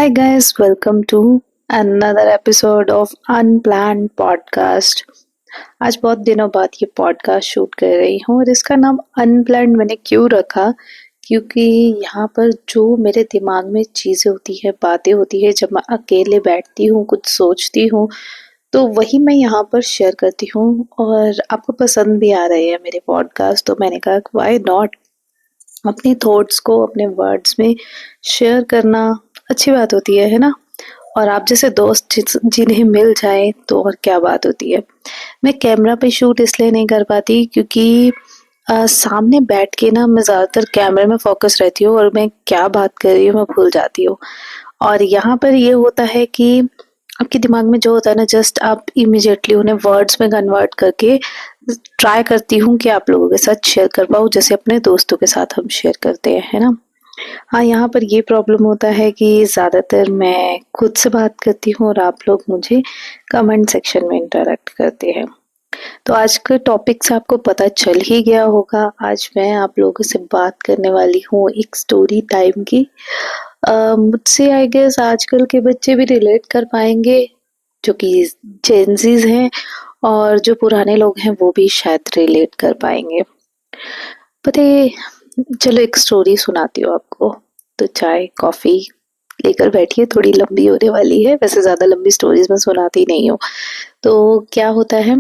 Hi guys, welcome to another episode of Unplanned Podcast। आज बहुत दिनों बाद ये पॉडकास्ट शूट कर रही हूँ और इसका नाम अनप्लैन्ड मैंने क्यों रखा, क्योंकि यहाँ पर जो मेरे दिमाग में चीज़ें होती है, बातें होती है, जब मैं अकेले बैठती हूँ, कुछ सोचती हूँ, तो वही मैं यहाँ पर शेयर करती हूँ और आपको पसंद भी आ रहे हैं मेरे पॉडकास्ट। तो मैंने कहा व्हाई नॉट, अपने थॉट्स को अपने वर्ड्स में शेयर करना अच्छी बात होती है ना। और आप जैसे दोस्त जिन्हें मिल जाए तो और क्या बात होती है। मैं कैमरा पे शूट इसलिए नहीं कर पाती क्योंकि सामने बैठ के ना मैं ज़्यादातर कैमरे में फोकस रहती हूँ और मैं क्या बात कर रही हूँ मैं भूल जाती हूँ। और यहाँ पर ये होता है कि आपके दिमाग में जो होता है ना, जस्ट आप इमिजिएटली उन्हें वर्ड्स में कन्वर्ट करके ट्राई करती हूँ कि आप लोगों के साथ शेयर कर पाऊँ, जैसे अपने दोस्तों के साथ हम शेयर करते हैं, है ना। हाँ, यहाँ पर ये प्रॉब्लम होता है कि ज़्यादातर मैं खुद से बात करती हूँ और आप लोग मुझे कमेंट सेक्शन में इंटरेक्ट करते हैं। तो आज के टॉपिक से आपको पता चल ही गया होगा, आज मैं आप लोगों से बात करने वाली हूँ एक स्टोरी टाइम की। मुझसे आई गेस आजकल के बच्चे भी रिलेट कर पाएंगे, जो कि जेनजीज हैं, और जो पुराने लोग हैं वो भी शायद रिलेट कर पाएंगे। पता है, चलो एक स्टोरी सुनाती हूँ आपको। तो चाय कॉफी लेकर बैठिए, थोड़ी लंबी होने वाली है, वैसे ज्यादा लंबी स्टोरीज मैं सुनाती नहीं हूँ। तो क्या होता है,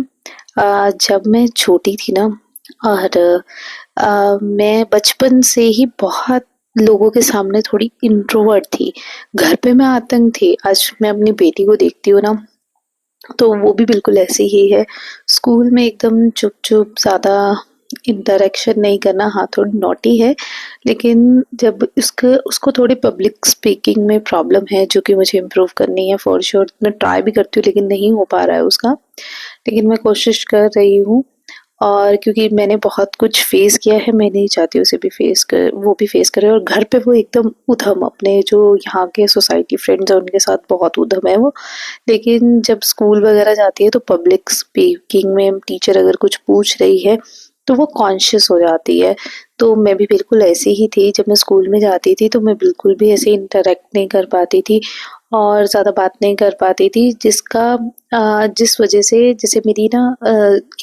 जब मैं छोटी थी ना, और मैं बचपन से ही बहुत लोगों के सामने थोड़ी इंट्रोवर्ट थी। घर पे मैं आतंक थी। आज मैं अपनी बेटी को देखती हूँ ना, तो वो भी बिल्कुल ऐसी ही है। स्कूल में एकदम चुप चुप, ज्यादा इंटरेक्शन नहीं करना। हाँ, थोड़ी नॉटी है, लेकिन जब उसको थोड़ी पब्लिक स्पीकिंग में प्रॉब्लम है, जो कि मुझे इम्प्रूव करनी है फॉर श्योर। मैं ट्राई भी करती हूँ लेकिन नहीं हो पा रहा है उसका, लेकिन मैं कोशिश कर रही हूँ। और क्योंकि मैंने बहुत कुछ फेस किया है, मैं नहीं चाहती उसे भी वो भी फेस करे। और घर पे वो एकदम उधम, अपने जो यहाँ के सोसाइटी फ्रेंड्स हैं उनके साथ बहुत उधम है वो। लेकिन जब स्कूल वगैरह जाती है तो पब्लिक स्पीकिंग में टीचर अगर कुछ पूछ रही है तो वो कॉन्शियस हो जाती है। तो मैं भी बिल्कुल ऐसी ही थी। जब मैं स्कूल में जाती थी तो मैं बिल्कुल भी ऐसे इंटरेक्ट नहीं कर पाती थी और ज़्यादा बात नहीं कर पाती थी, जिस वजह से, जैसे मेरी ना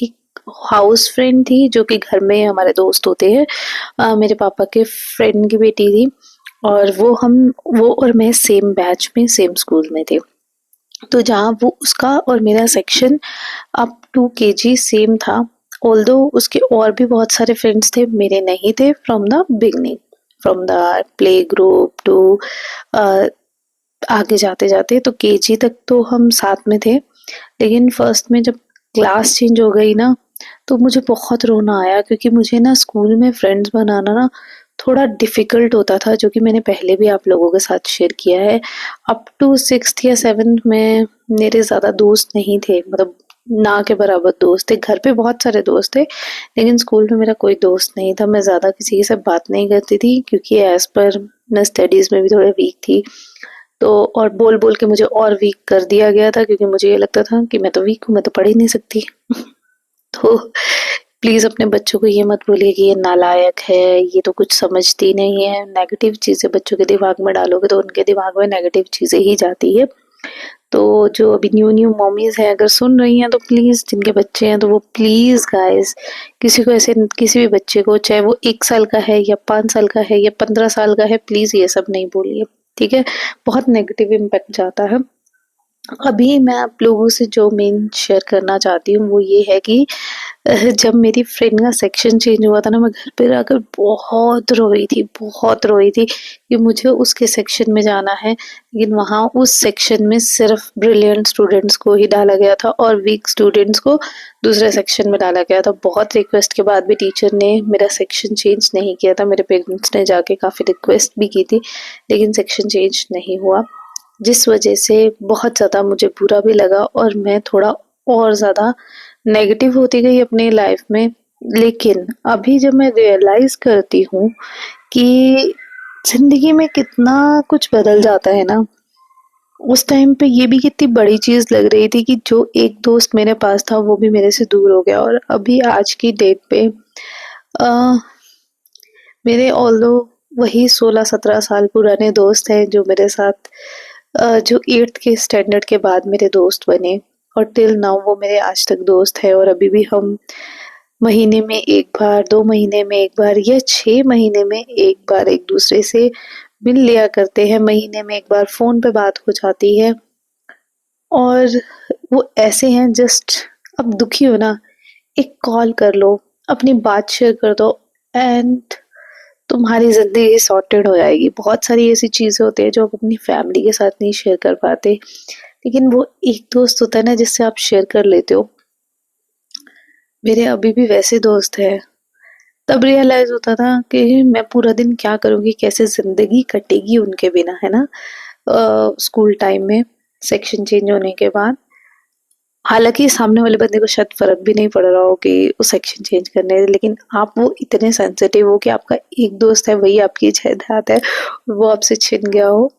एक हाउस फ्रेंड थी, जो कि घर में हमारे दोस्त होते हैं, मेरे पापा के फ्रेंड की बेटी थी। और वो और मैं सेम बैच में सेम स्कूल में थे। तो जहाँ वो उसका और मेरा section up to KG same था। ऑल्दो उसके और भी बहुत सारे फ्रेंड्स थे, मेरे नहीं थे from the beginning, from the play group to आगे जाते जाते। तो केजी तक तो हम साथ में थे, लेकिन फर्स्ट में जब क्लास चेंज हो गई ना, तो मुझे बहुत रोना आया, क्योंकि मुझे ना स्कूल में फ्रेंड्स बनाना ना थोड़ा डिफिकल्ट होता था, जो कि मैंने पहले भी आप लोगों के साथ शेयर किया है। अप टू सिक्स्थ या सेवन्थ में मेरे ज़्यादा दोस्त नहीं थे, मतलब ना के बराबर दोस्त थे। घर पे बहुत सारे दोस्त थे, लेकिन स्कूल में मेरा कोई दोस्त नहीं था। मैं ज़्यादा किसी के साथ बात नहीं करती थी, क्योंकि एज पर मैं स्टडीज़ में भी थोड़ा वीक थी। तो और बोल बोल के मुझे और वीक कर दिया गया था, क्योंकि मुझे ये लगता था कि मैं तो वीक हूँ, मैं तो पढ़ ही नहीं सकती। तो प्लीज अपने बच्चों को ये मत बोलिए कि ये नालायक है, ये तो कुछ समझती नहीं है। नेगेटिव चीजें बच्चों के दिमाग में डालोगे तो उनके दिमाग में नेगेटिव चीजें ही जाती है। तो जो अभी न्यू न्यू मॉमीज हैं, अगर सुन रही हैं, तो प्लीज, जिनके बच्चे हैं, तो वो प्लीज गाइस, किसी को ऐसे, किसी भी बच्चे को, चाहे वो 1 साल का है या 5 साल का है या 15 साल का है, प्लीज ये सब नहीं बोलिए, ठीक है। बहुत नेगेटिव इम्पैक्ट जाता है। अभी मैं आप लोगों से जो मेन शेयर करना चाहती हूँ वो ये है कि जब मेरी फ्रेंड का सेक्शन चेंज हुआ था ना, मैं घर पे रहकर बहुत रोई थी कि मुझे उसके सेक्शन में जाना है। लेकिन वहाँ उस सेक्शन में सिर्फ ब्रिलियंट स्टूडेंट्स को ही डाला गया था और वीक स्टूडेंट्स को दूसरे सेक्शन में डाला गया था। बहुत रिक्वेस्ट के बाद भी टीचर ने मेरा सेक्शन चेंज नहीं किया था। मेरे पेरेंट्स ने जाके काफ़ी रिक्वेस्ट भी की थी, लेकिन सेक्शन चेंज नहीं हुआ, जिस वजह से बहुत ज़्यादा मुझे बुरा भी लगा और मैं थोड़ा और ज़्यादा नेगेटिव होती गई अपनी लाइफ में। लेकिन अभी जब मैं रियलाइज करती हूँ कि जिंदगी में कितना कुछ बदल जाता है ना, उस टाइम पे ये भी कितनी बड़ी चीज लग रही थी कि जो एक दोस्त मेरे पास था वो भी मेरे से दूर हो गया। और अभी आज की डेट पे आ, मेरे ऑल्दो वही 16-17 साल पुराने दोस्त हैं जो मेरे साथ जो 8th के स्टैंडर्ड के बाद मेरे दोस्त बने और टिल नाउ वो मेरे आज तक दोस्त है। और अभी भी हम महीने में 1 बार, 2 महीने में 1 बार या 6 महीने में 1 बार एक दूसरे से मिल लिया करते हैं। महीने में 1 बार फ़ोन पे बात हो जाती है। और वो ऐसे हैं, जस्ट अब दुखी हो ना, एक कॉल कर लो, अपनी बात शेयर कर दो एंड तुम्हारी ज़िंदगी सॉर्टेड हो जाएगी। बहुत सारी ऐसी चीज़ें होती हैं जो आप अपनी फैमिली के साथ नहीं शेयर कर पाते, लेकिन वो एक दोस्त होता है ना जिससे आप शेयर कर लेते हो। मेरे अभी भी वैसे दोस्त हैं। तब रियलाइज़ होता था कि मैं पूरा दिन क्या करूँगी, कैसे ज़िंदगी कटेगी उनके बिना, है ना? स्कूल टाइम में सेक्शन चेंज होने के बाद, हालाँकि सामने वाले बंदे को शायद फ़र्क भी नहीं पड़ रहा हो कि वो सेक्शन चेंज करने, लेकिन आप वो इतने सेंसिटिव हो कि आपका एक दोस्त है, वही आपकी जायदाद है, वो आपसे छिन गया हो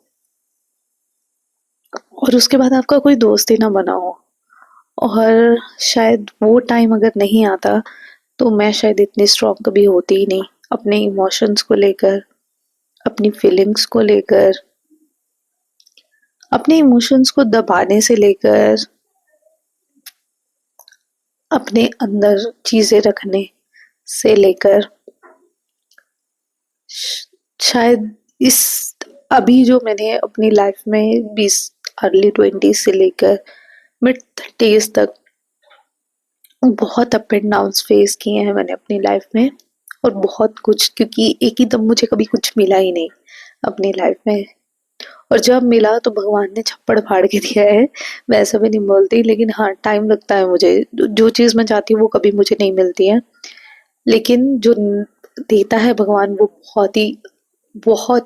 और उसके बाद आपका कोई दोस्त ही ना बना हो। और शायद वो टाइम अगर नहीं आता तो मैं शायद इतनी स्ट्रॉन्ग कभी होती ही नहीं, अपने इमोशंस को लेकर, अपनी फीलिंग्स को लेकर, अपने इमोशंस को दबाने से लेकर, अपने अंदर चीज़ें रखने से लेकर, शायद इस अभी जो मैंने अपनी लाइफ में 20 अर्ली 20 से लेकर मिड 30s तक बहुत अप एंड डाउन्स फेस किए हैं मैंने अपनी लाइफ में। और बहुत कुछ, क्योंकि एक ही दम मुझे कभी कुछ मिला ही नहीं अपनी लाइफ में। और जब मिला तो भगवान ने छप्पड़ फाड़ के दिया है, मैं ऐसा भी नहीं बोलती, लेकिन हाँ टाइम लगता है मुझे। जो चीज़ मैं चाहती हूँ वो कभी मुझे नहीं मिलती है, लेकिन जो देता है भगवान वो बहुत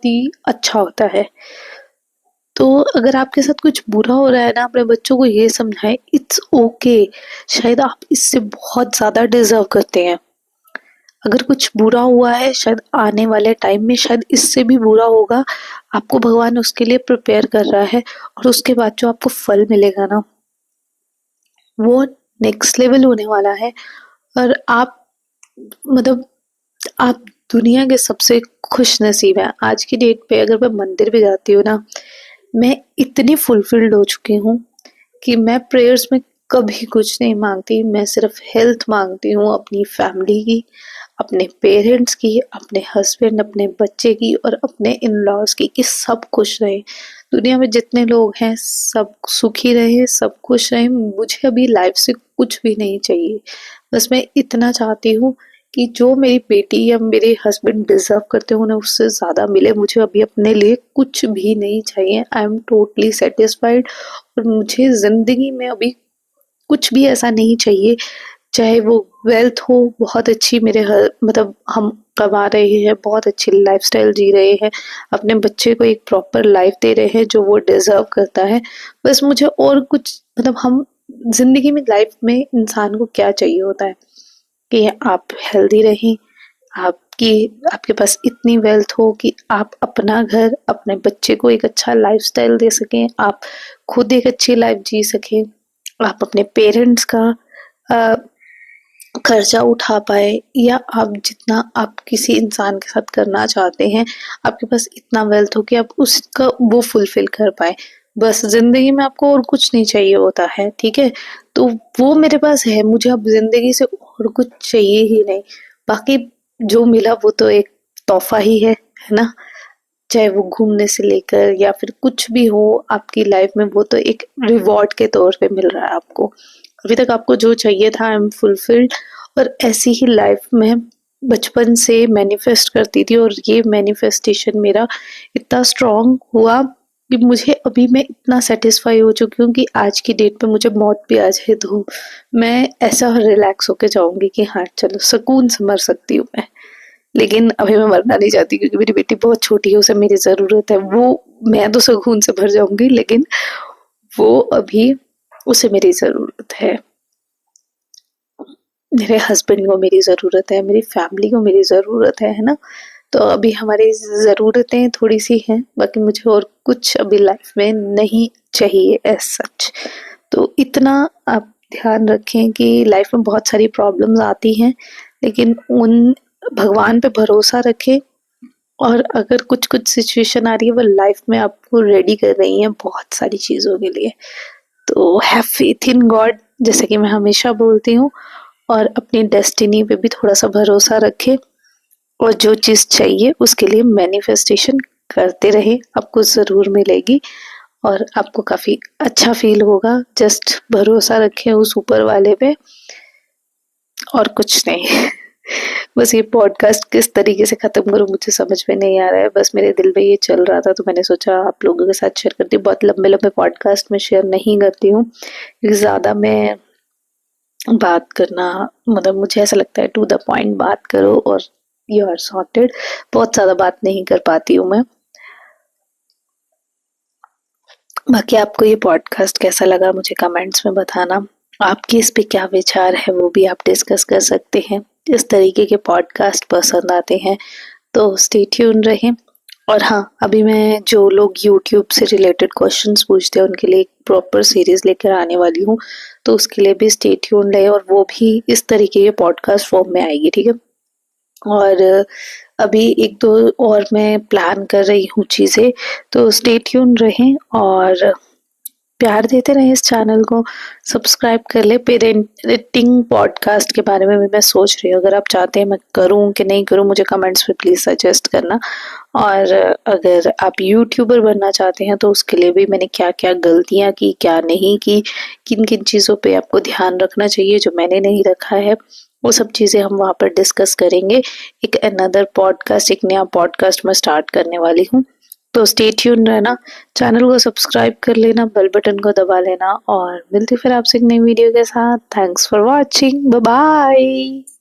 ही अच्छा होता है। तो अगर आपके साथ कुछ बुरा हो रहा है ना, अपने बच्चों को ये समझाएं इट्स ओके, शायद आप इससे बहुत ज़्यादा डिजर्व करते हैं। अगर कुछ बुरा हुआ है, शायद आने वाले टाइम में शायद इससे भी बुरा होगा, आपको भगवान उसके लिए प्रिपेयर कर रहा है। और उसके बाद जो आपको फल मिलेगा ना, वो नेक्स्ट लेवल होने वाला है। और आप, मतलब, आप दुनिया के सबसे खुश नसीब हैं। आज की डेट पे अगर मैं मंदिर भी जाती हूँ ना, मैं इतनी फुलफिल्ड हो चुकी हूँ कि मैं प्रेयर्स में कभी कुछ नहीं मांगती। मैं सिर्फ हेल्थ मांगती हूँ, अपनी फैमिली की, अपने पेरेंट्स की, अपने हस्बैंड, अपने बच्चे की और अपने इन लॉज की, कि सब खुश रहे। दुनिया में जितने लोग हैं सब सुखी रहे, सब खुश रहे। मुझे अभी लाइफ से कुछ भी नहीं चाहिए। बस मैं इतना चाहती हूँ कि जो मेरी बेटी या मेरे हस्बैंड डिजर्व करते हैं उन्हें उससे ज़्यादा मिले। मुझे अभी अपने लिए कुछ भी नहीं चाहिए। I am totally satisfied. और मुझे ज़िंदगी में अभी कुछ भी ऐसा नहीं चाहिए, चाहे वो वेल्थ हो बहुत अच्छी, मतलब हम कमा रहे हैं, बहुत अच्छी लाइफस्टाइल जी रहे हैं, अपने बच्चे को एक प्रॉपर लाइफ दे रहे हैं जो वो डिजर्व करता है। बस मुझे और कुछ, मतलब हम जिंदगी में, लाइफ में इंसान को क्या चाहिए होता है कि आप हेल्दी रहें, आपकी आपके पास इतनी वेल्थ हो कि आप अपना घर, अपने बच्चे को एक अच्छा लाइफस्टाइल दे सकें, आप खुद एक अच्छी लाइफ जी सकें, आप अपने पेरेंट्स का अ, खर्चा उठा पाए, या आप जितना आप किसी इंसान के साथ करना चाहते हैं, आपके पास इतना वेल्थ हो कि आप उसका वो फुलफिल कर पाए। बस जिंदगी में आपको और कुछ नहीं चाहिए होता है, ठीक है? तो वो मेरे पास है, मुझे अब जिंदगी से और कुछ चाहिए ही नहीं। बाकी जो मिला वो तो एक तोहफा ही है ना? चाहे वो घूमने से लेकर या फिर कुछ भी हो आपकी लाइफ में, वो तो एक रिवॉर्ड के तौर पे मिल रहा है आपको। अभी तक आपको जो चाहिए था, आई एम फुलफिल्ड। और ऐसी ही लाइफ में बचपन से मैनिफेस्ट करती थी, और ये मैनिफेस्टेशन मेरा इतना स्ट्रांग हुआ कि मुझे अभी मैं इतना सेटिस्फाई हो चुकी हूँ कि आज की डेट पे मुझे मौत भी आ जाए तो मैं ऐसा रिलैक्स होके जाऊंगी कि हाँ चलो सुकून से मर सकती हूँ मैं। लेकिन अभी मैं मरना नहीं चाहती क्योंकि मेरी बेटी बहुत छोटी है, उसे मेरी ज़रूरत है। वो, मैं तो सुकून से भर जाऊंगी, लेकिन वो अभी, उसे मेरी ज़रूरत है। मेरे हस्बैंड को मेरी ज़रूरत है, मेरी फैमिली को मेरी ज़रूरत है ना? तो अभी हमारी ज़रूरतें थोड़ी सी हैं, बाकी मुझे और कुछ अभी लाइफ में नहीं चाहिए एज सच। तो इतना आप ध्यान रखें कि लाइफ में बहुत सारी प्रॉब्लम्स आती हैं, लेकिन उन भगवान पे भरोसा रखें और अगर कुछ-कुछ सिचुएशन आ रही है वो लाइफ में आपको रेडी कर रही है बहुत सारी चीज़ों के लिए। तो हैव फेथ इन गॉड जैसे कि मैं हमेशा बोलती हूँ और अपनी डेस्टिनी पे भी थोड़ा-सा भरोसा रखें और जो चीज़ चाहिए उसके लिए मैनिफेस्टेशन करते रहें, आपको ज़रूर मिलेगी और आपको काफ़ी अच्छा फ़ील होगा। जस्ट भरोसा रखें उस ऊपर वाले पे और कुछ नहीं। बस ये पॉडकास्ट किस तरीके से ख़त्म करूँ मुझे समझ में नहीं आ रहा है। बस मेरे दिल में ये चल रहा था तो मैंने सोचा आप लोगों के साथ शेयर करती हूँ। बहुत लंबे-लंबे पॉडकास्ट में शेयर नहीं करती हूँ क्योंकि ज़्यादा मैं बात करना मतलब मुझे ऐसा लगता है टू द पॉइंट बात करो और यू आर सॉर्टेड। बहुत ज़्यादा बात नहीं कर पाती हूँ मैं। बाकी आपको ये पॉडकास्ट कैसा लगा मुझे कमेंट्स में बताना। आपके इस पे क्या विचार है वो भी आप डिस्कस कर सकते हैं। इस तरीके के पॉडकास्ट पसंद आते हैं तो स्टे ट्यून रहें। और हाँ, अभी मैं जो लोग यूट्यूब से रिलेटेड क्वेश्चंस पूछते हैं उनके लिए एक प्रॉपर सीरीज लेकर आने वाली हूँ, तो उसके लिए भी स्टे ट्यून रहे और वो भी इस तरीके के पॉडकास्ट फॉर्म में आएगी, ठीक है? और अभी 1-2 और मैं प्लान कर रही हूँ चीज़ें, तो स्टे ट्यून रहें और प्यार देते रहें इस चैनल को। सब्सक्राइब कर ले। पेरेंटिंग पॉडकास्ट के बारे में भी मैं सोच रही हूँ, अगर आप चाहते हैं मैं करूँ कि नहीं करूँ मुझे कमेंट्स में प्लीज़ सजेस्ट करना। और अगर आप यूट्यूबर बनना चाहते हैं तो उसके लिए भी मैंने क्या-क्या गलतियाँ की, क्या नहीं की, किन-किन चीज़ों पे आपको ध्यान रखना चाहिए जो मैंने नहीं रखा है, वो सब चीज़ें हम वहाँ पर डिस्कस करेंगे। एक अनदर पॉडकास्ट, एक नया पॉडकास्ट मैं स्टार्ट करने वाली हूँ। तो स्टे ट्यून रहना, चैनल को सब्सक्राइब कर लेना, बेल बटन को दबा लेना और मिलती फिर आपसे एक नई वीडियो के साथ। Thanks for watching, bye bye.